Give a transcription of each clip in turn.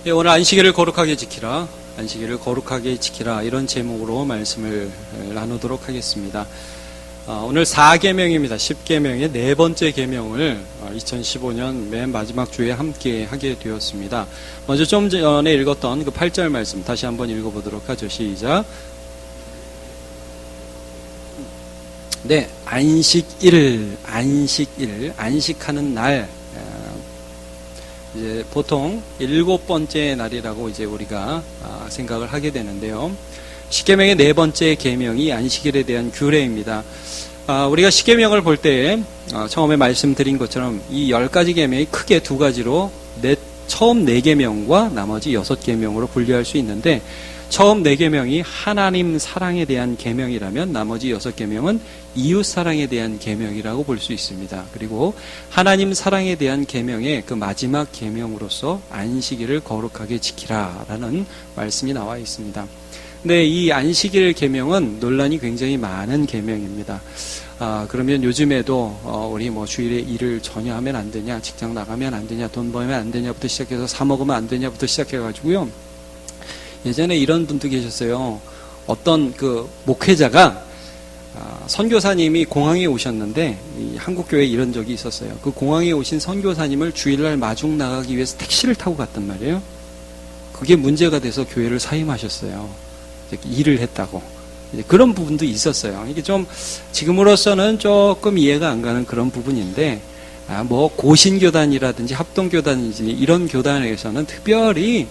예, 오늘 안식일을 거룩하게 지키라, 안식일을 거룩하게 지키라, 이런 제목으로 말씀을 나누도록 하겠습니다. 오늘 4계명입니다. 10계명의 네 번째 계명을 2015년 맨 마지막 주에 함께 하게 되었습니다. 먼저 좀 전에 읽었던 그 8절 말씀 다시 한번 읽어보도록 하죠. 시작. 네, 안식일, 안식하는 날. 이제 보통 7번째 날이라고 이제 우리가 생각을 하게 되는데요. 십계명의 네 번째 계명이 안식일에 대한 규례입니다. 우리가 십계명을 볼 때 처음에 말씀드린 것처럼 이 10가지 계명이 크게 두 가지로 처음 4계명과 나머지 6계명으로 분류할 수 있는데, 처음 4계명이 하나님 사랑에 대한 계명이라면 나머지 6계명은 이웃 사랑에 대한 계명이라고 볼 수 있습니다. 그리고 하나님 사랑에 대한 계명의 그 마지막 계명으로서 안식일을 거룩하게 지키라라는 말씀이 나와 있습니다. 근데 이 안식일 계명은 논란이 굉장히 많은 계명입니다. 그러면 요즘에도 우리 주일에 일을 전혀 하면 안 되냐, 직장 나가면 안 되냐, 돈 벌면 안 되냐부터 시작해서 사 먹으면 안 되냐부터 시작해가지고요. 예전에 이런 분도 계셨어요. 어떤 그 목회자가 선교사님이 공항에 오셨는데, 이 한국교회에 이런 적이 있었어요. 그 공항에 오신 선교사님을 주일날 마중 나가기 위해서 택시를 타고 갔단 말이에요. 그게 문제가 돼서 교회를 사임하셨어요. 일을 했다고. 그런 부분도 있었어요. 이게 좀 지금으로서는 조금 이해가 안 가는 그런 부분인데, 고신교단이라든지 합동교단이지 이런 교단에서는 특별히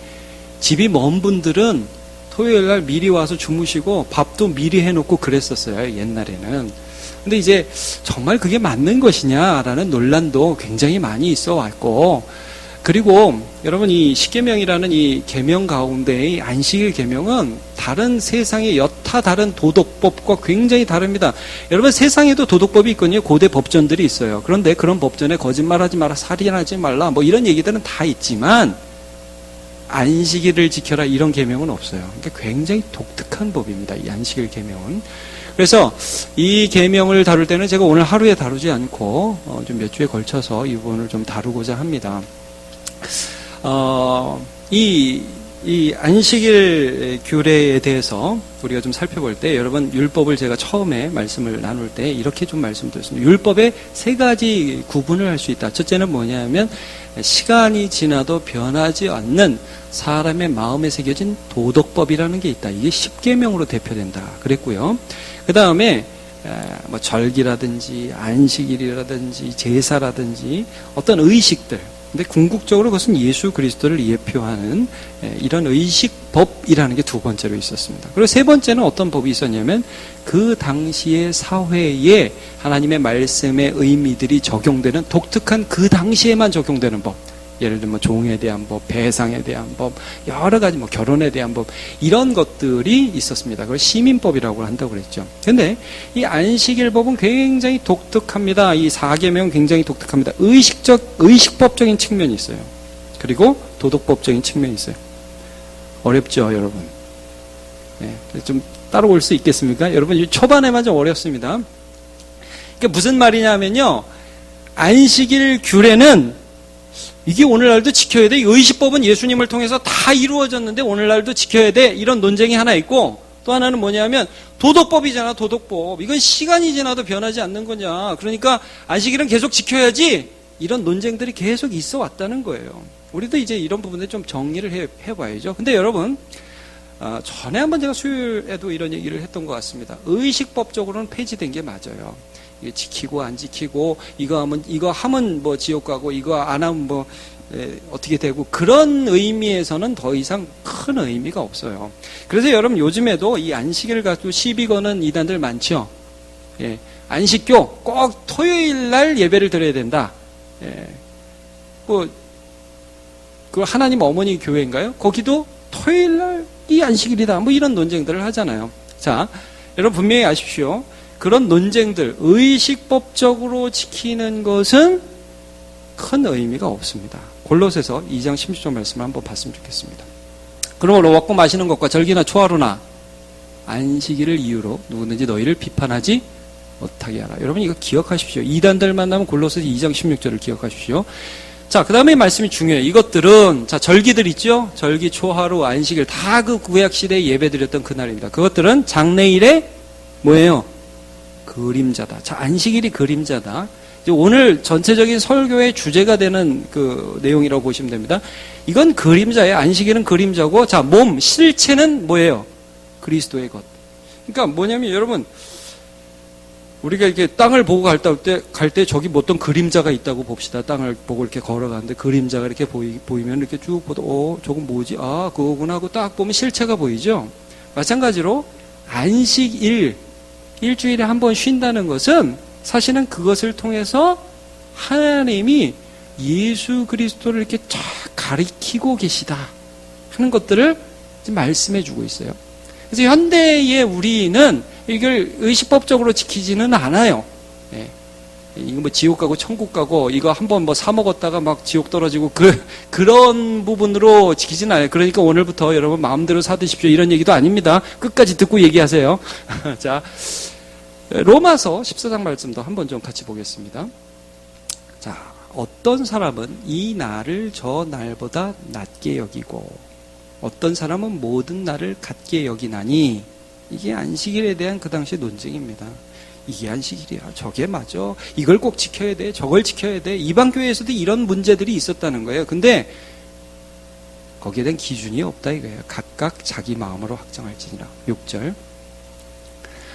집이 먼 분들은 토요일 날 미리 와서 주무시고 밥도 미리 해놓고 그랬었어요, 옛날에는. 근데 이제 정말 그게 맞는 것이냐라는 논란도 굉장히 많이 있어 왔고, 그리고 여러분, 이 십계명이라는 이 계명 가운데의 안식일 계명은 다른 세상의 여타 다른 도덕법과 굉장히 다릅니다. 여러분, 세상에도 도덕법이 있거든요. 고대 법전들이 있어요. 그런데 그런 법전에 거짓말하지 마라, 살인하지 말라, 이런 얘기들은 다 있지만 안식일을 지켜라 이런 계명은 없어요. 그러니까 굉장히 독특한 법입니다, 이 안식일 계명은. 그래서 이 계명을 다룰 때는 제가 오늘 하루에 다루지 않고 좀 몇 주에 걸쳐서 이 부분을 좀 다루고자 합니다. 이 안식일 규례에 대해서 우리가 좀 살펴볼 때, 여러분, 율법을 제가 처음에 말씀을 나눌 때 이렇게 좀 말씀드렸습니다. 율법에 3가지 구분을 할 수 있다. 첫째는 뭐냐면 시간이 지나도 변하지 않는 사람의 마음에 새겨진 도덕법이라는 게 있다. 이게 십계명으로 대표된다 그랬고요. 그 다음에 절기라든지 안식일이라든지 제사라든지 어떤 의식들, 근데 궁극적으로 그것은 예수 그리스도를 예표하는 이런 의식법이라는 게 두 번째로 있었습니다. 그리고 세 번째는 어떤 법이 있었냐면 그 당시의 사회에 하나님의 말씀의 의미들이 적용되는 독특한 그 당시에만 적용되는 법. 예를 들면 종에 대한 법, 배상에 대한 법, 여러 가지 결혼에 대한 법, 이런 것들이 있었습니다. 그걸 시민법이라고 한다고 그랬죠. 근데 이 안식일법은 굉장히 독특합니다. 이 4계명은 굉장히 독특합니다. 의식법적인 측면이 있어요. 그리고 도덕법적인 측면이 있어요. 어렵죠, 여러분? 네, 좀 따라올 수 있겠습니까? 여러분, 초반에만 좀 어렵습니다. 그러니까 무슨 말이냐면요, 안식일 규례는 이게 오늘날도 지켜야 돼. 의식법은 예수님을 통해서 다 이루어졌는데 오늘날도 지켜야 돼. 이런 논쟁이 하나 있고, 또 하나는 뭐냐면 도덕법이잖아, 도덕법. 이건 시간이 지나도 변하지 않는 거냐. 그러니까 안식일은 계속 지켜야지. 이런 논쟁들이 계속 있어 왔다는 거예요. 우리도 이제 이런 부분에 좀 정리를 해봐야죠. 근데 여러분, 전에 한번 제가 수요일에도 이런 얘기를 했던 것 같습니다. 의식법적으로는 폐지된 게 맞아요. 이게 지키고 안 지키고, 이거 하면 지옥 가고, 이거 안 하면 어떻게 되고, 그런 의미에서는 더 이상 큰 의미가 없어요. 그래서 여러분, 요즘에도 이 안식일 가지고 시비 거는 이단들 많죠. 예, 안식교 꼭 토요일 날 예배를 드려야 된다. 예, 그 하나님 어머니 교회인가요? 거기도 토요일 날이 안식일이다. 이런 논쟁들을 하잖아요. 자, 여러분 분명히 아십시오. 그런 논쟁들, 의식법적으로 지키는 것은 큰 의미가 없습니다. 골로새서 2장 16절 말씀을 한번 봤으면 좋겠습니다. 그러므로 먹고 마시는 것과 절기나 초하루나 안식일을 이유로 누구든지 너희를 비판하지 못하게 하라. 여러분, 이거 기억하십시오. 이단들 만나면 골로새서 2장 16절을 기억하십시오. 자, 그 다음에 말씀이 중요해요. 이것들은, 자, 절기들 있죠? 절기, 초하루, 안식일, 다 그 구약시대에 예배드렸던 그날입니다. 그것들은 장래일의 뭐예요? 그림자다. 자, 안식일이 그림자다. 이제 오늘 전체적인 설교의 주제가 되는 그 내용이라고 보시면 됩니다. 이건 그림자예요. 안식일은 그림자고, 자, 몸, 실체는 뭐예요? 그리스도의 것. 그러니까 뭐냐면 여러분, 우리가 이렇게 땅을 보고 갈 때 저기 뭐 어떤 그림자가 있다고 봅시다. 땅을 보고 이렇게 걸어가는데 그림자가 이렇게 보이면 이렇게 쭉 보다, 저건 뭐지? 아, 그거구나 하고 딱 보면 실체가 보이죠? 마찬가지로 안식일, 일주일에 한 번 쉰다는 것은 사실은 그것을 통해서 하나님이 예수 그리스도를 이렇게 쫙 가리키고 계시다 하는 것들을 말씀해 주고 있어요. 그래서 현대의 우리는 이걸 의식법적으로 지키지는 않아요. 예. 이거 뭐 지옥 가고 천국 가고 이거 한번 뭐 사 먹었다가 막 지옥 떨어지고 그런 부분으로 지키지는 않아요. 그러니까 오늘부터 여러분 마음대로 사 드십시오 이런 얘기도 아닙니다. 끝까지 듣고 얘기하세요. 자, 로마서 14장 말씀도 한번 좀 같이 보겠습니다. 자, 어떤 사람은 이 날을 저 날보다 낮게 여기고 어떤 사람은 모든 날을 같게 여기나니, 이게 안식일에 대한 그 당시의 논쟁입니다. 이게 안식일이야, 저게 맞아, 이걸 꼭 지켜야 돼, 저걸 지켜야 돼. 이방 교회에서도 이런 문제들이 있었다는 거예요. 근데 거기에 대한 기준이 없다 이거예요. 각각 자기 마음으로 확정할지니라. 6절,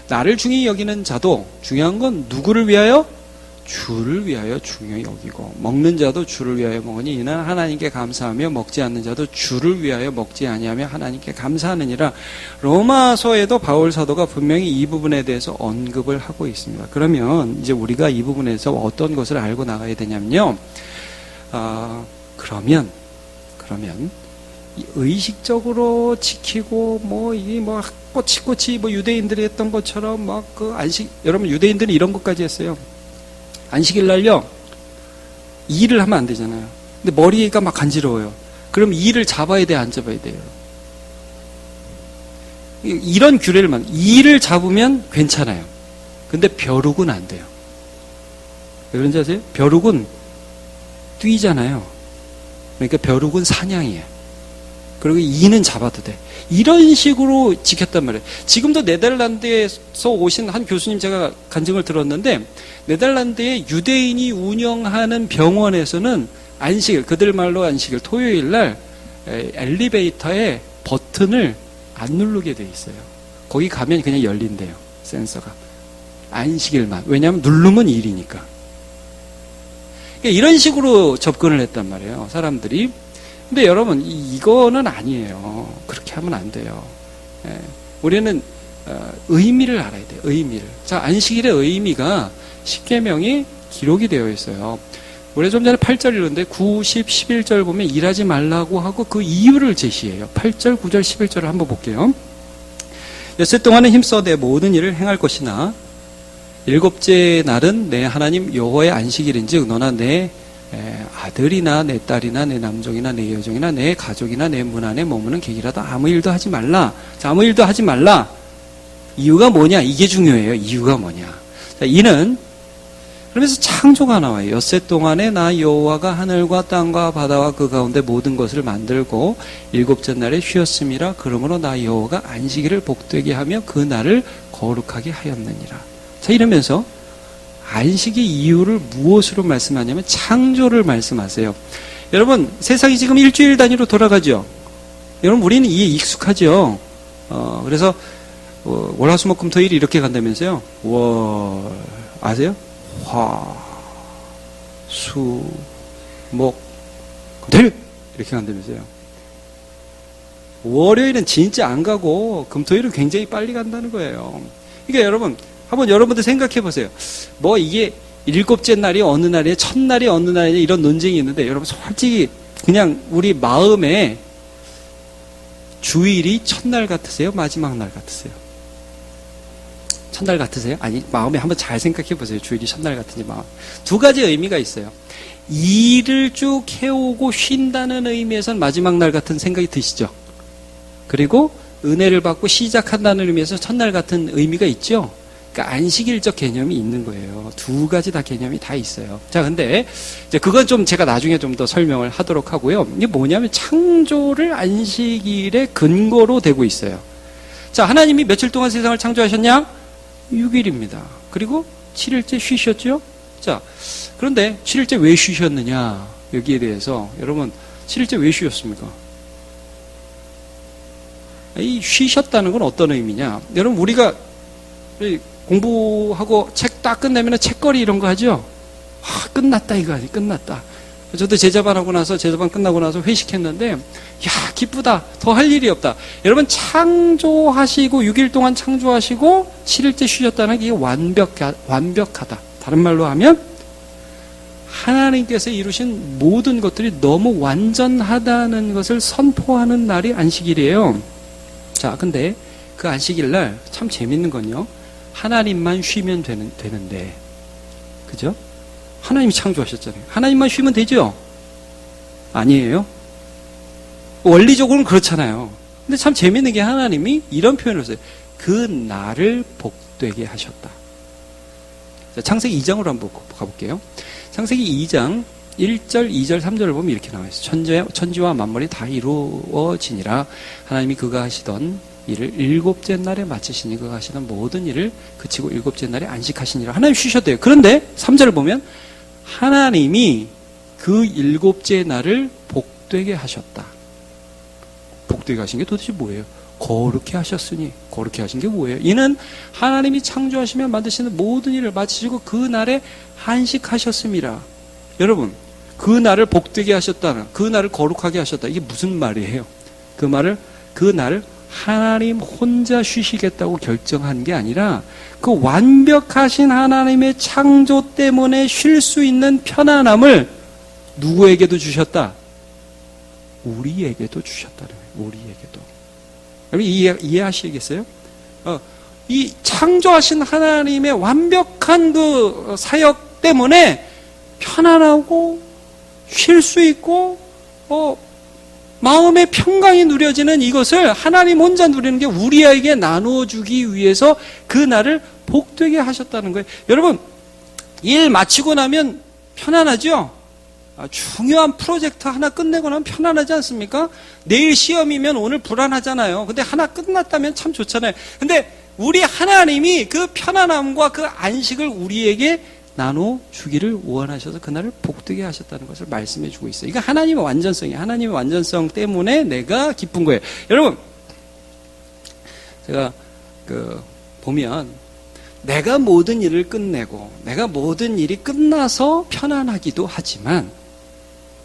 나를 중히 여기는 자도, 중요한 건 누구를 위하여? 주를 위하여 중요히 여기고, 먹는 자도 주를 위하여 먹으니 이는 하나님께 감사하며, 먹지 않는 자도 주를 위하여 먹지 아니하며 하나님께 감사하느니라. 로마서에도 바울 사도가 분명히 이 부분에 대해서 언급을 하고 있습니다. 그러면 이제 우리가 이 부분에서 어떤 것을 알고 나가야 되냐면요, 그러면 이 의식적으로 지키고 뭐 이게 뭐 꼬치꼬치 뭐 유대인들이 했던 것처럼 막 그 안식, 여러분 유대인들은 이런 것까지 했어요. 안식일 날요, 일을 하면 안 되잖아요. 근데 머리가 막 간지러워요. 그럼 일을 잡아야 돼, 안 잡아야 돼요? 이런 규례를 일을 잡으면 괜찮아요. 근데 벼룩은 안 돼요. 왜 그런지 아세요? 벼룩은 뛰잖아요. 그러니까 벼룩은 사냥이에요. 그리고 이는 잡아도 돼. 이런 식으로 지켰단 말이에요. 지금도 네덜란드에서 오신 한 교수님 제가 간증을 들었는데, 네덜란드의 유대인이 운영하는 병원에서는 안식일, 그들 말로 안식일, 토요일 날 엘리베이터에 버튼을 안 누르게 돼 있어요. 거기 가면 그냥 열린대요, 센서가. 안식일만. 왜냐하면 누르면 일이니까. 그러니까 이런 식으로 접근을 했단 말이에요, 사람들이. 근데 여러분, 이거는 아니에요. 그렇게 하면 안 돼요. 예. 우리는 의미를 알아야 돼요. 의미를. 자, 안식일의 의미가 십계명이 기록이 되어 있어요. 우리 좀 전에 8절 읽었는데 9, 10, 11절 보면 일하지 말라고 하고 그 이유를 제시해요. 8절, 9절, 11절을 한번 볼게요. 엿새 동안은 힘써 내 모든 일을 행할 것이나 일곱째 날은 내 하나님 여호와의 안식일인즉 너나 내 아들이나 내 딸이나 내 남종이나 내 여종이나 내 가족이나 내 문 안에 머무는 객이라도 아무 일도 하지 말라. 자, 아무 일도 하지 말라. 이유가 뭐냐? 이게 중요해요. 이유가 뭐냐? 자, 이는 그러면서 창조가 나와요. 엿새 동안에 나 여호와가 하늘과 땅과 바다와 그 가운데 모든 것을 만들고 일곱째 날에 쉬었음이라. 그러므로 나 여호와가 안식일을 복되게 하며 그 날을 거룩하게 하였느니라. 자, 이러면서 안식의 이유를 무엇으로 말씀하냐면 창조를 말씀하세요. 여러분, 세상이 지금 일주일 단위로 돌아가죠. 여러분, 우리는 이에 익숙하죠. 그래서 월화수목금토일 이렇게 간다면서요. 월, 아세요? 화, 수, 목, 금토일 이렇게 간다면서요. 월요일은 진짜 안 가고 금토일은 굉장히 빨리 간다는 거예요. 그러니까 여러분, 한번 여러분들 생각해 보세요. 뭐 이게 일곱째 날이 어느 날이에요? 첫날이 어느 날이냐? 이런 논쟁이 있는데, 여러분 솔직히 그냥 우리 마음에 주일이 첫날 같으세요? 마지막 날 같으세요? 첫날 같으세요? 아니, 마음에 한번 잘 생각해 보세요. 주일이 첫날 같은지 마음. 두 가지 의미가 있어요. 일을 쭉 해오고 쉰다는 의미에서는 마지막 날 같은 생각이 드시죠? 그리고 은혜를 받고 시작한다는 의미에서 첫날 같은 의미가 있죠? 그러니까 안식일적 개념이 있는 거예요. 두 가지 다 개념이 다 있어요. 자, 근데 이제 그건 좀 제가 나중에 좀 더 설명을 하도록 하고요. 이게 뭐냐면 창조를 안식일의 근거로 되고 있어요. 자, 하나님이 며칠 동안 세상을 창조하셨냐? 6일입니다. 그리고 7일째 쉬셨죠? 자, 그런데 7일째 왜 쉬셨느냐? 여기에 대해서 여러분 7일째 왜 쉬셨습니까? 이 쉬셨다는 건 어떤 의미냐? 여러분 우리가 공부하고 책 딱 끝내면 책거리 이런 거 하죠? 아, 끝났다 이거 아니 끝났다. 저도 제자반하고 나서 제자반 끝나고 나서 회식했는데 야 기쁘다. 더 할 일이 없다. 여러분 창조하시고 6일 동안 창조하시고 7일째 쉬셨다는 게 완벽하다. 다른 말로 하면 하나님께서 이루신 모든 것들이 너무 완전하다는 것을 선포하는 날이 안식일이에요. 자, 근데 그 안식일 날 참 재밌는 건요. 하나님만 쉬면 되는데, 그죠? 하나님이 창조하셨잖아요. 하나님만 쉬면 되죠? 아니에요? 원리적으로는 그렇잖아요. 근데 참 재밌는 게 하나님이 이런 표현을 했어요. 그 날을 복되게 하셨다. 자, 창세기 2장으로 한번 가볼게요. 창세기 2장 1절, 2절, 3절을 보면 이렇게 나와 있어요. 천지와 만물이 다 이루어지니라. 하나님이 그가 하시던 일을 일곱째 날에 마치시니 그가 하시던 모든 일을 그치고 일곱째 날에 안식하시니라. 하나님 쉬셨대요. 그런데 3절을 보면 하나님이 그 일곱째 날을 복되게 하셨다. 복되게 하신 게 도대체 뭐예요? 거룩히 하셨으니. 거룩히 하신 게 뭐예요? 이는 하나님이 창조하시며 만드시는 모든 일을 마치시고 그 날에 안식하셨습니다. 여러분, 그 날을 복되게 하셨다는, 그 날을 거룩하게 하셨다. 이게 무슨 말이에요? 그 날을 하나님 혼자 쉬시겠다고 결정한 게 아니라 그 완벽하신 하나님의 창조 때문에 쉴 수 있는 편안함을 누구에게도 주셨다? 우리에게도 주셨다는 거예요. 우리에게도. 여러분 이해하시겠어요? 이 창조하신 하나님의 완벽한 그 사역 때문에 편안하고 쉴 수 있고 마음의 평강이 누려지는 이것을 하나님 혼자 누리는 게 우리에게 나눠주기 위해서 그 날을 복되게 하셨다는 거예요. 여러분 일 마치고 나면 편안하죠? 중요한 프로젝트 하나 끝내고 나면 편안하지 않습니까? 내일 시험이면 오늘 불안하잖아요. 근데 하나 끝났다면 참 좋잖아요. 근데 우리 하나님이 그 편안함과 그 안식을 우리에게 나눠주기를 원하셔서 그날을 복되게 하셨다는 것을 말씀해주고 있어요. 이거 하나님의 완전성이에요. 하나님의 완전성 때문에 내가 기쁜 거예요. 여러분, 제가 보면 내가 모든 일을 끝내고 내가 모든 일이 끝나서 편안하기도 하지만,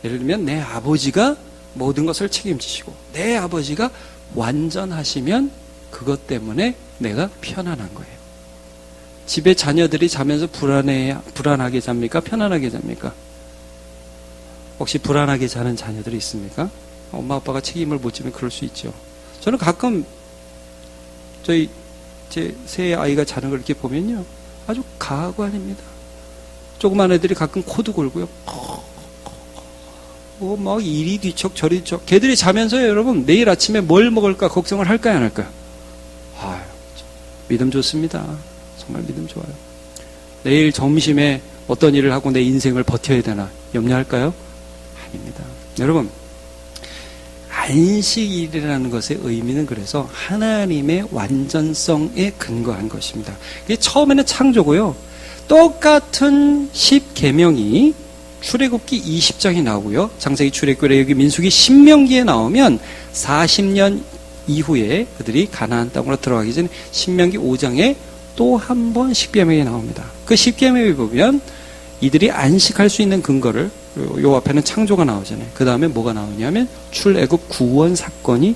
예를 들면 내 아버지가 모든 것을 책임지시고 내 아버지가 완전하시면 그것 때문에 내가 편안한 거예요. 집에 자녀들이 자면서 불안하게 잡니까? 편안하게 잡니까? 혹시 불안하게 자는 자녀들이 있습니까? 엄마 아빠가 책임을 못 지면 그럴 수 있죠. 저는 가끔 제 새 아이가 자는 걸 이렇게 보면요, 아주 가관입니다. 조그만 애들이 가끔 코도 골고요. 막 이리 뒤척 저리 뒤척. 걔들이 자면서요, 여러분, 내일 아침에 뭘 먹을까 걱정을 할까요, 안 할까요? 아유, 믿음 좋습니다. 정말 믿음 좋아요. 내일 점심에 어떤 일을 하고 내 인생을 버텨야 되나 염려할까요? 아닙니다. 여러분, 안식일이라는 것의 의미는 그래서 하나님의 완전성에 근거한 것입니다. 이게 처음에는 창조고요. 똑같은 10계명이 출애굽기 20장에 나오고요. 창세기, 출애굽기, 여기 민수기, 신명기에 나오면 40년 이후에 그들이 가나안 땅으로 들어가기 전에 신명기 5장에 또 한 번 10계명이 나옵니다. 그 10계명에 보면 이들이 안식할 수 있는 근거를, 요 앞에는 창조가 나오잖아요. 그 다음에 뭐가 나오냐면 출애굽 구원 사건이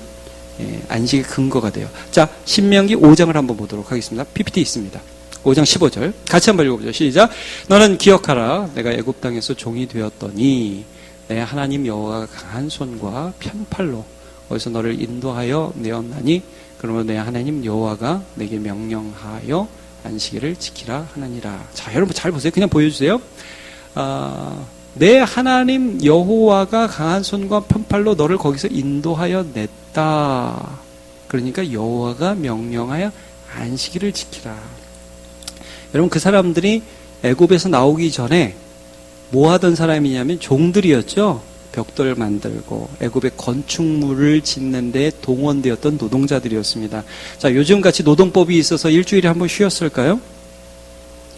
안식의 근거가 돼요. 자, 신명기 5장을 한번 보도록 하겠습니다. PPT 있습니다. 5장 15절 같이 한번 읽어보죠. 시작. 너는 기억하라. 내가 애굽 땅에서 종이 되었더니 내 하나님 여호와가 강한 손과 편팔로 어디서 너를 인도하여 내었나니 그러면 내 하나님 여호와가 내게 명령하여 안식일을 지키라 하느니라. 자, 여러분 잘 보세요. 그냥 보여주세요. 내 하나님 여호와가 강한 손과 편팔로 너를 거기서 인도하여 냈다. 그러니까 여호와가 명령하여 안식일을 지키라. 여러분, 그 사람들이 애굽에서 나오기 전에 뭐 하던 사람이냐면 종들이었죠. 벽돌 만들고 애굽의 건축물을 짓는 데 동원되었던 노동자들이었습니다. 자, 요즘같이 노동법이 있어서 일주일에 한 번 쉬었을까요?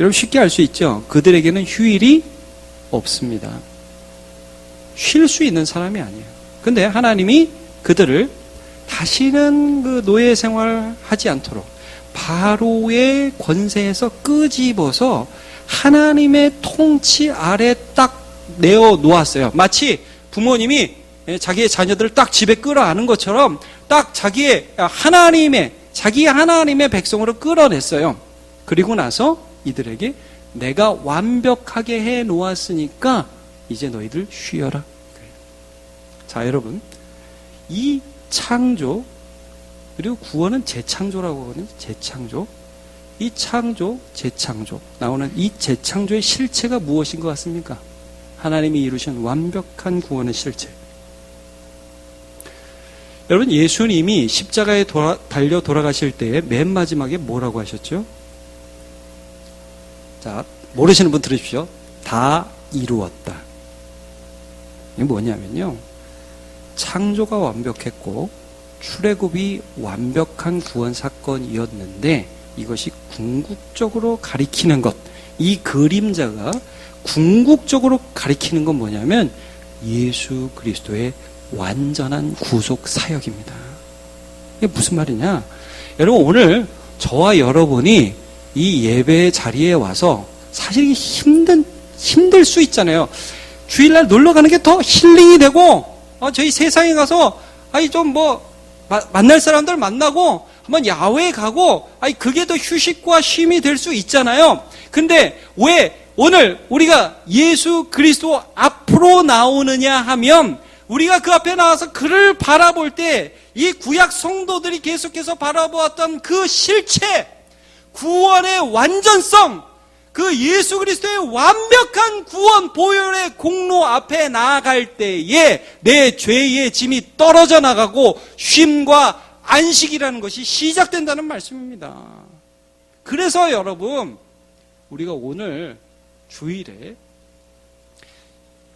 여러분, 쉽게 알 수 있죠. 그들에게는 휴일이 없습니다. 쉴 수 있는 사람이 아니에요. 근데 하나님이 그들을 다시는 그 노예 생활 하지 않도록 바로의 권세에서 끄집어서 하나님의 통치 아래 딱 내어 놓았어요. 마치 부모님이 자기의 자녀들을 딱 집에 끌어안은 것처럼 딱 자기 하나님의 백성으로 끌어냈어요. 그리고 나서 이들에게 내가 완벽하게 해 놓았으니까 이제 너희들 쉬어라. 자, 여러분, 이 창조 그리고 구원은 재창조라고 하거든요. 재창조. 이 창조, 재창조 나오는 이 재창조의 실체가 무엇인 것 같습니까? 하나님이 이루신 완벽한 구원의 실체. 여러분, 예수님이 십자가에 달려 돌아가실 때에 맨 마지막에 뭐라고 하셨죠? 자, 모르시는 분 들으십시오. 다 이루었다. 이게 뭐냐면요, 창조가 완벽했고 출애굽이 완벽한 구원 사건이었는데 이것이 궁극적으로 가리키는 것, 이 그림자가 궁극적으로 가리키는 건 뭐냐면 예수 그리스도의 완전한 구속 사역입니다. 이게 무슨 말이냐? 여러분, 오늘 저와 여러분이 이 예배 자리에 와서 사실 힘들 수 있잖아요. 주일날 놀러 가는 게 더 힐링이 되고, 저희 세상에 가서 만날 사람들 만나고 한번 야외에 가고, 그게 더 휴식과 쉼이 될 수 있잖아요. 근데 왜 오늘 우리가 예수 그리스도 앞으로 나오느냐 하면, 우리가 그 앞에 나와서 그를 바라볼 때 이 구약 성도들이 계속해서 바라보았던 그 실체, 구원의 완전성, 그 예수 그리스도의 완벽한 구원 보혈의 공로 앞에 나아갈 때에 내 죄의 짐이 떨어져 나가고 쉼과 안식이라는 것이 시작된다는 말씀입니다. 그래서 여러분, 우리가 오늘 주일에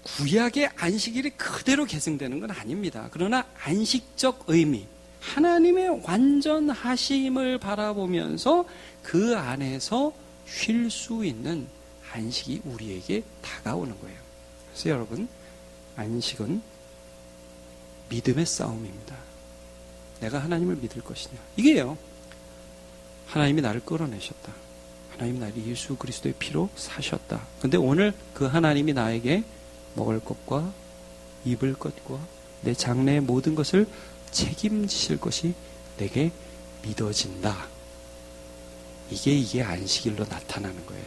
구약의 안식일이 그대로 계승되는 건 아닙니다. 그러나 안식적 의미, 하나님의 완전하심을 바라보면서 그 안에서 쉴 수 있는 안식이 우리에게 다가오는 거예요. 그래서 여러분, 안식은 믿음의 싸움입니다. 내가 하나님을 믿을 것이냐. 이게요, 하나님이 나를 끌어내셨다. 하나님이 나를 예수 그리스도의 피로 사셨다. 근데 오늘 그 하나님이 나에게 먹을 것과 입을 것과 내 장래의 모든 것을 책임지실 것이 내게 믿어진다. 이게 안식일로 나타나는 거예요.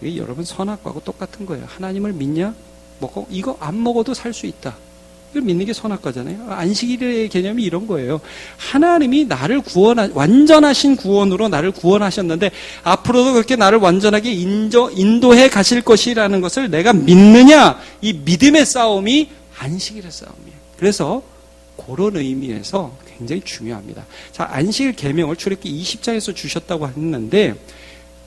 이게 여러분, 선악과하고 똑같은 거예요. 하나님을 믿냐? 이거 안 먹어도 살 수 있다. 이걸 믿는 게 선악과잖아요. 안식일의 개념이 이런 거예요. 하나님이 나를 완전하신 구원으로 나를 구원하셨는데 앞으로도 그렇게 나를 완전하게 인도해 가실 것이라는 것을 내가 믿느냐? 이 믿음의 싸움이 안식일의 싸움이에요. 그래서 그런 의미에서 굉장히 중요합니다. 자, 안식일 계명을 출애굽기 20장에서 주셨다고 했는데,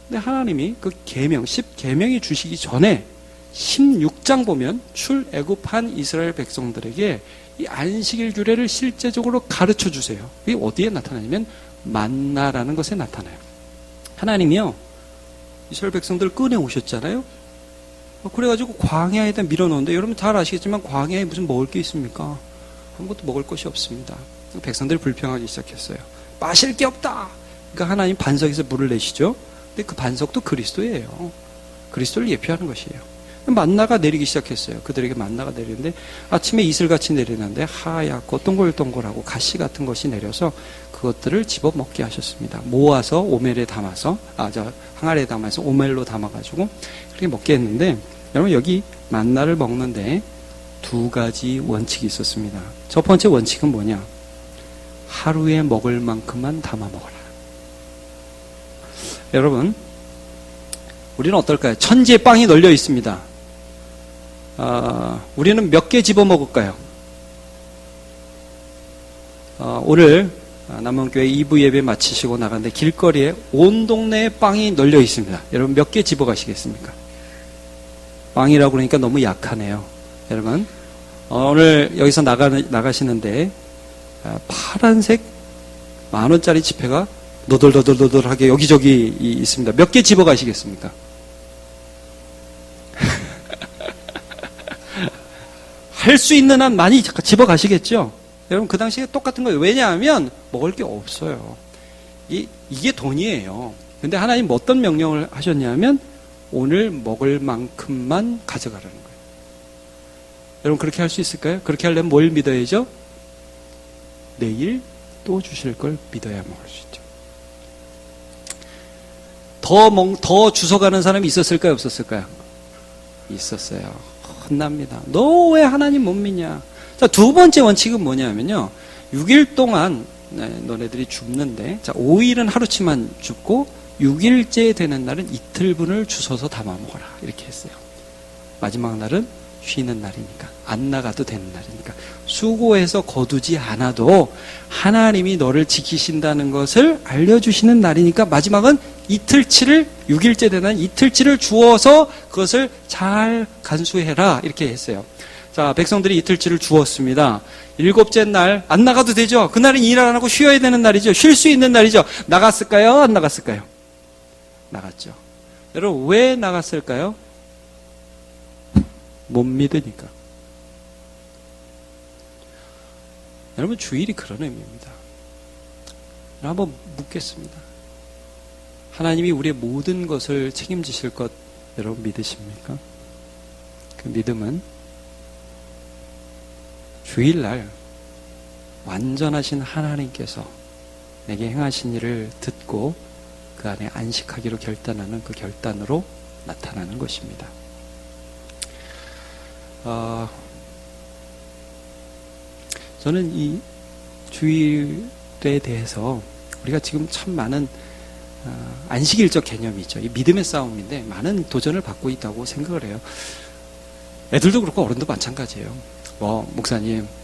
근데 하나님이 그 계명, 10계명이 주시기 전에 16장 보면 출애굽한 이스라엘 백성들에게 이 안식일 규례를 실제적으로 가르쳐 주세요. 이게 어디에 나타나냐면 만나라는 것에 나타나요. 하나님이요, 이스라엘 백성들을 꺼내 오셨잖아요. 그래가지고 광야에다 밀어넣는데, 여러분 잘 아시겠지만 광야에 무슨 먹을 게 있습니까? 아무것도 먹을 것이 없습니다. 백성들이 불평하기 시작했어요. 마실 게 없다. 그러니까 하나님 반석에서 물을 내시죠. 근데 그 반석도 그리스도예요. 그리스도를 예표하는 것이에요. 만나가 내리기 시작했어요. 그들에게 만나가 내리는데 아침에 이슬같이 내리는데 하얗고 동글동글하고 가시 같은 것이 내려서 그것들을 집어 먹게 하셨습니다. 모아서 오멜에 담아서 항아리에 담아서 오멜로 담아가지고 그렇게 먹게 했는데, 여러분, 여기 만나를 먹는데 두 가지 원칙이 있었습니다. 첫 번째 원칙은 뭐냐? 하루에 먹을 만큼만 담아 먹어라. 여러분, 우리는 어떨까요? 천지에 빵이 널려 있습니다. 우리는 몇 개 집어 먹을까요? 오늘 남원교회 2부 예배 마치시고 나갔는데 길거리에 온 동네에 빵이 널려 있습니다. 여러분 몇 개 집어가시겠습니까? 빵이라고 그러니까 너무 약하네요. 여러분 오늘 여기서 나가시는데 파란색 10,000원짜리 지폐가 너덜너덜너덜하게 여기저기 있습니다. 몇 개 집어가시겠습니까? 할 수 있는 한 많이 집어가시겠죠? 여러분 그 당시에 똑같은 거예요. 왜냐하면 먹을 게 없어요. 이게 돈이에요. 근데 하나님 어떤 명령을 하셨냐면 오늘 먹을 만큼만 가져가라는 거예요. 여러분 그렇게 할 수 있을까요? 그렇게 하려면 뭘 믿어야죠? 내일 또 주실 걸 믿어야 먹을 수 있죠. 더 주워가는 사람이 있었을까요? 없었을까요? 있었어요. 혼납니다. 너 왜 하나님 못 믿냐? 자, 두 번째 원칙은 뭐냐면요. 6일 동안 너네들이 줍는데, 자, 5일은 하루치만 줍고 6일째 되는 날은 이틀분을 주워서 담아 먹어라. 이렇게 했어요. 마지막 날은 쉬는 날이니까, 안 나가도 되는 날이니까, 수고해서 거두지 않아도 하나님이 너를 지키신다는 것을 알려주시는 날이니까 마지막은 이틀치를, 6일째 되는 이틀치를 주어서 그것을 잘 간수해라. 이렇게 했어요. 자, 백성들이 이틀치를 주었습니다. 7째 날, 안 나가도 되죠? 그날은 일 안 하고 쉬어야 되는 날이죠? 쉴 수 있는 날이죠? 나갔을까요? 안 나갔을까요? 나갔죠. 여러분, 왜 나갔을까요? 못 믿으니까. 여러분, 주일이 그런 의미입니다. 한번 묻겠습니다. 하나님이 우리의 모든 것을 책임지실 것 여러분 믿으십니까? 그 믿음은 주일날 완전하신 하나님께서 내게 행하신 일을 듣고 그 안에 안식하기로 결단하는 그 결단으로 나타나는 것입니다. 저는 이 주일에 대해서 우리가 지금 참 많은 안식일적 개념이 있죠. 이 믿음의 싸움인데 많은 도전을 받고 있다고 생각을 해요. 애들도 그렇고 어른도 마찬가지예요.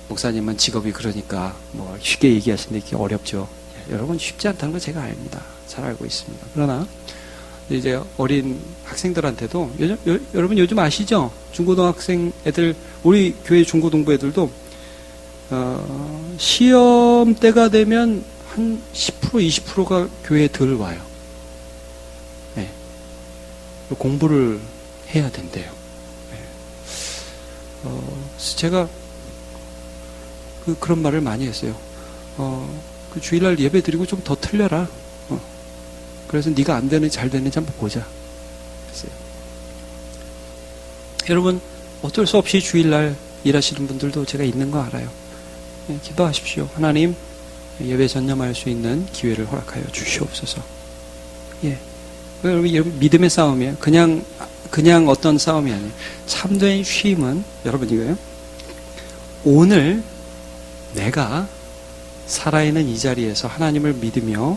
목사님은 직업이 그러니까 쉽게 얘기하시는데 이게 어렵죠. 여러분 쉽지 않다는 거 제가 압니다. 잘 알고 있습니다. 그러나 이제 어린 학생들한테도 여러분 요즘 아시죠? 중고등학생 애들, 우리 교회 중고등부 애들도 시험 때가 되면 한 10% 20%가 교회에 덜 와요. 네. 공부를 해야 된대요. 네. 제가 그런 말을 많이 했어요. 그 주일날 예배 드리고 좀 더 틀려라. 그래서 네가 안 되는지 잘 되는지 한번 보자. 했어요. 여러분 어쩔 수 없이 주일날 일하시는 분들도 제가 있는 거 알아요. 네, 기도하십시오. 하나님 예배 전념할 수 있는 기회를 허락하여 주시옵소서. 예. 여러분 믿음의 싸움이에요. 그냥 어떤 싸움이 아니에요. 참된 쉼은 여러분 이거예요. 오늘 내가 살아있는 이 자리에서 하나님을 믿으며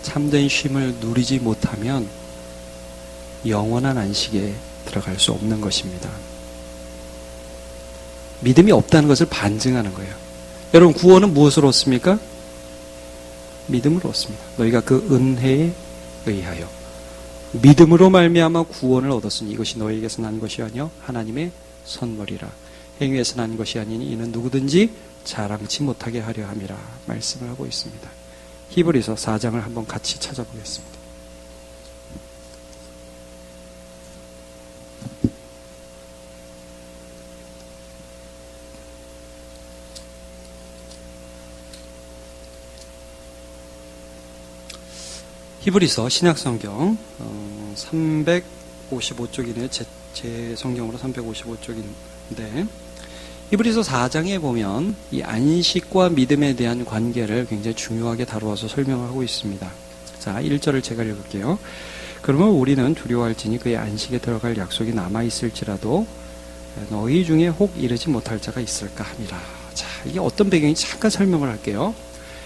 참된 쉼을 누리지 못하면 영원한 안식에 들어갈 수 없는 것입니다. 믿음이 없다는 것을 반증하는 거예요. 여러분 구원은 무엇으로 얻습니까? 믿음으로 얻습니다. 너희가 그 은혜에 의하여 믿음으로 말미암아 구원을 얻었으니 이것이 너희에게서 난 것이 아니요 하나님의 선물이라. 행위에서 난 것이 아니니 이는 누구든지 자랑치 못하게 하려 함이라 말씀을 하고 있습니다. 히브리서 4장을 한번 같이 찾아보겠습니다. 히브리서 신약성경 355쪽이네. 제 성경으로 355쪽인데 히브리서 4장에 보면 이 안식과 믿음에 대한 관계를 굉장히 중요하게 다루어서 설명하고 있습니다. 자, 1절을 제가 읽을게요. 그러면 우리는 두려워할지니 그의 안식에 들어갈 약속이 남아있을지라도 너희 중에 혹 이르지 못할 자가 있을까 함이라. 자, 이게 어떤 배경인지 잠깐 설명을 할게요.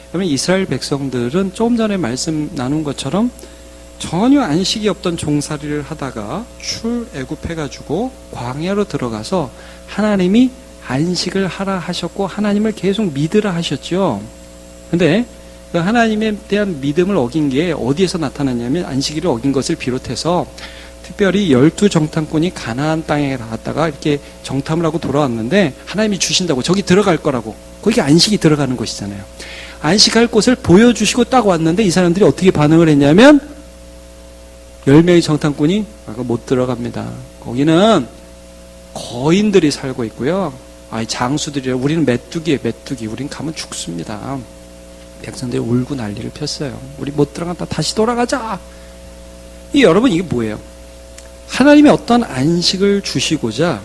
그러면 이스라엘 백성들은 조금 전에 말씀 나눈 것처럼 전혀 안식이 없던 종살이를 하다가 출애굽해가지고 광야로 들어가서 하나님이 안식을 하라 하셨고 하나님을 계속 믿으라 하셨죠. 근데 그 하나님에 대한 믿음을 어긴 게 어디에서 나타났냐면 안식일을 어긴 것을 비롯해서 특별히 12정탐꾼이 가나안 땅에 나갔다가 이렇게 정탐을 하고 돌아왔는데 하나님이 주신다고 저기 들어갈 거라고 거기 안식이 들어가는 곳이잖아요. 안식할 곳을 보여주시고 딱 왔는데 이 사람들이 어떻게 반응을 했냐면 10명의 정탐꾼이 못 들어갑니다. 거기는 거인들이 살고 있고요. 장수들이라 우리는 메뚜기예요. 메뚜기. 우린 가면 죽습니다. 백성들이 울고 난리를 폈어요. 우리 못 들어간다. 다시 돌아가자. 여러분 이게 뭐예요? 하나님이 어떤 안식을 주시고자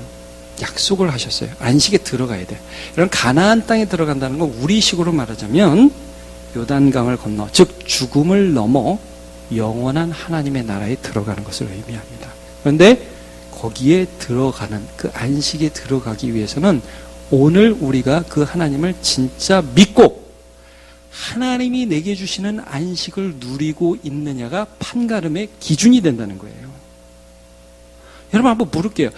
약속을 하셨어요. 안식에 들어가야 돼. 이런 가나안 땅에 들어간다는 건 우리식으로 말하자면 요단강을 건너, 즉 죽음을 넘어 영원한 하나님의 나라에 들어가는 것을 의미합니다. 그런데 거기에 들어가는 그 안식에 들어가기 위해서는 오늘 우리가 그 하나님을 진짜 믿고 하나님이 내게 주시는 안식을 누리고 있느냐가 판가름의 기준이 된다는 거예요. 여러분 한번 물을게요.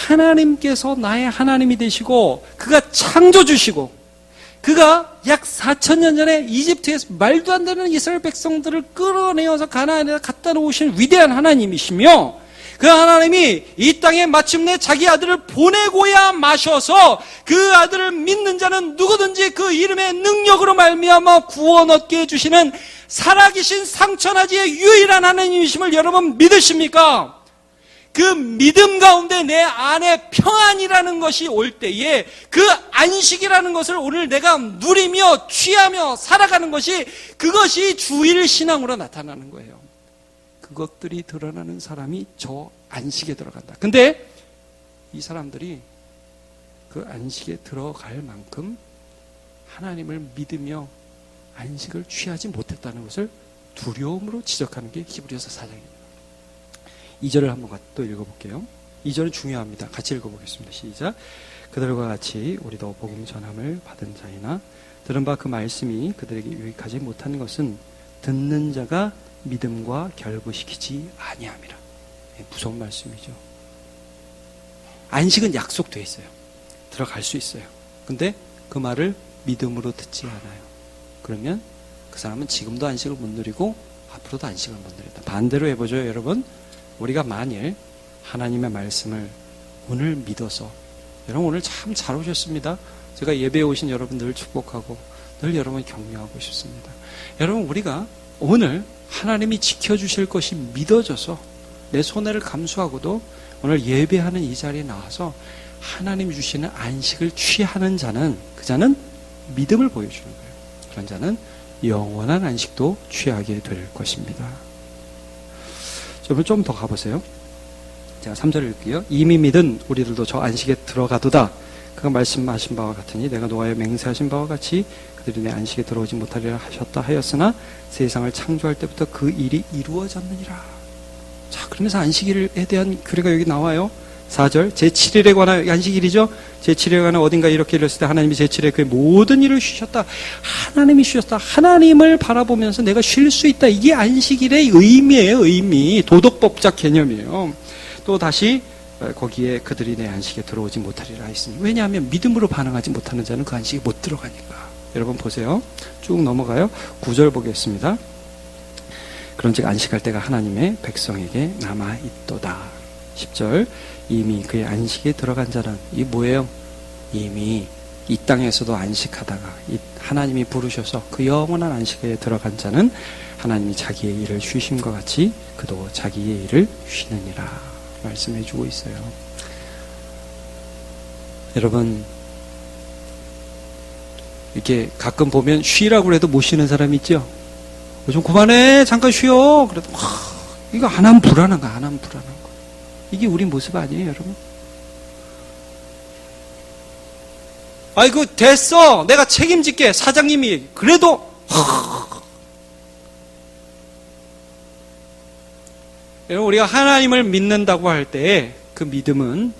하나님께서 나의 하나님이 되시고 그가 창조주시고 그가 약 4,000년 전에 이집트에서 말도 안 되는 이스라엘 백성들을 끌어내어서 가나안에 갖다 놓으신 위대한 하나님이시며 그 하나님이 이 땅에 마침내 자기 아들을 보내고야 마셔서 그 아들을 믿는 자는 누구든지 그 이름의 능력으로 말미암아 구원 얻게 해주시는 살아계신 상천하지의 유일한 하나님이심을 여러분 믿으십니까? 그 믿음 가운데 내 안에 평안이라는 것이 올 때에 그 안식이라는 것을 오늘 내가 누리며 취하며 살아가는 것이 그것이 주일 신앙으로 나타나는 거예요. 그것들이 드러나는 사람이 저 안식에 들어간다. 근데 이 사람들이 그 안식에 들어갈 만큼 하나님을 믿으며 안식을 취하지 못했다는 것을 두려움으로 지적하는 게 히브리서 4장입니다. 2절을 한번 또 읽어볼게요. 2절은 중요합니다. 같이 읽어보겠습니다. 시작. 그들과 같이 우리도 복음 전함을 받은 자이나 들은 바 그 말씀이 그들에게 유익하지 못하는 것은 듣는 자가 믿음과 결부시키지 아니함이라. 무서운 말씀이죠. 안식은 약속되어 있어요. 들어갈 수 있어요. 근데 그 말을 믿음으로 듣지 않아요. 그러면 그 사람은 지금도 안식을 못 누리고 앞으로도 안식을 못 누린다. 반대로 해보죠, 여러분. 우리가 만일 하나님의 말씀을 오늘 믿어서, 여러분 오늘 참 잘 오셨습니다. 제가 예배에 오신 여러분 늘 축복하고 늘 여러분 격려하고 싶습니다. 여러분 우리가 오늘 하나님이 지켜주실 것이 믿어져서 내 손해를 감수하고도 오늘 예배하는 이 자리에 나와서 하나님이 주시는 안식을 취하는 자는, 그 자는 믿음을 보여주는 거예요. 그런 자는 영원한 안식도 취하게 될 것입니다. 좀 더 가보세요. 제가 3절을 읽을게요. 이미 믿은 우리들도 저 안식에 들어가도다. 그가 말씀하신 바와 같으니 내가 노아에 맹세하신 바와 같이 그들이 내 안식에 들어오지 못하리라 하셨다 하였으나 세상을 창조할 때부터 그 일이 이루어졌느니라. 자, 그러면서 안식일에 대한 규례가 여기 나와요. 4절 제7일에 관한 안식일이죠. 제7일에 관한 어딘가 이렇게 이랬을 때 하나님이 제7일에 그의 모든 일을 쉬셨다. 하나님이 쉬셨다. 하나님을 바라보면서 내가 쉴 수 있다. 이게 안식일의 의미예요. 의미. 도덕법적 개념이에요. 또 다시 거기에 그들이 내 안식에 들어오지 못하리라 했으니, 왜냐하면 믿음으로 반응하지 못하는 자는 그 안식에 못 들어가니까. 여러분 보세요. 쭉 넘어가요. 9절 보겠습니다. 그런즉 안식할 때가 하나님의 백성에게 남아있도다. 10절 이미 그의 안식에 들어간 자는, 이 뭐예요? 이미 이 땅에서도 안식하다가 하나님이 부르셔서 그 영원한 안식에 들어간 자는 하나님이 자기의 일을 쉬심과 같이 그도 자기의 일을 쉬느니라 말씀해 주고 있어요. 여러분 이렇게 가끔 보면 쉬라고 해도 못 쉬는 사람 있죠? 좀 그만해 잠깐 쉬어 그래도 이거 안 하면 불안한 거, 안 하면 불안한 거. 이게 우리 모습 아니에요, 여러분? 아이고 됐어 내가 책임질게 사장님이 그래도 여러분 우리가 하나님을 믿는다고 할 때 그 믿음은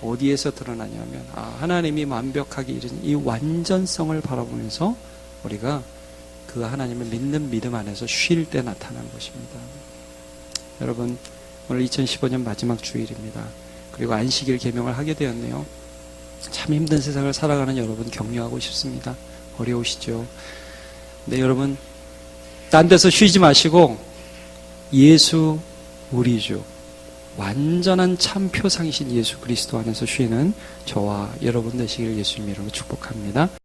어디에서 드러나냐면 하나님이 완벽하게 이룬 이 완전성을 바라보면서 우리가 그 하나님을 믿는 믿음 안에서 쉴 때 나타나는 것입니다. 여러분 오늘 2015년 마지막 주일입니다. 그리고 안식일 계명을 하게 되었네요. 참 힘든 세상을 살아가는 여러분 격려하고 싶습니다. 어려우시죠? 네, 여러분, 딴 데서 쉬지 마시고 예수 우리 주, 완전한 참 표상이신 예수 그리스도 안에서 쉬는 저와 여러분 되시기를 예수님 이름으로 축복합니다.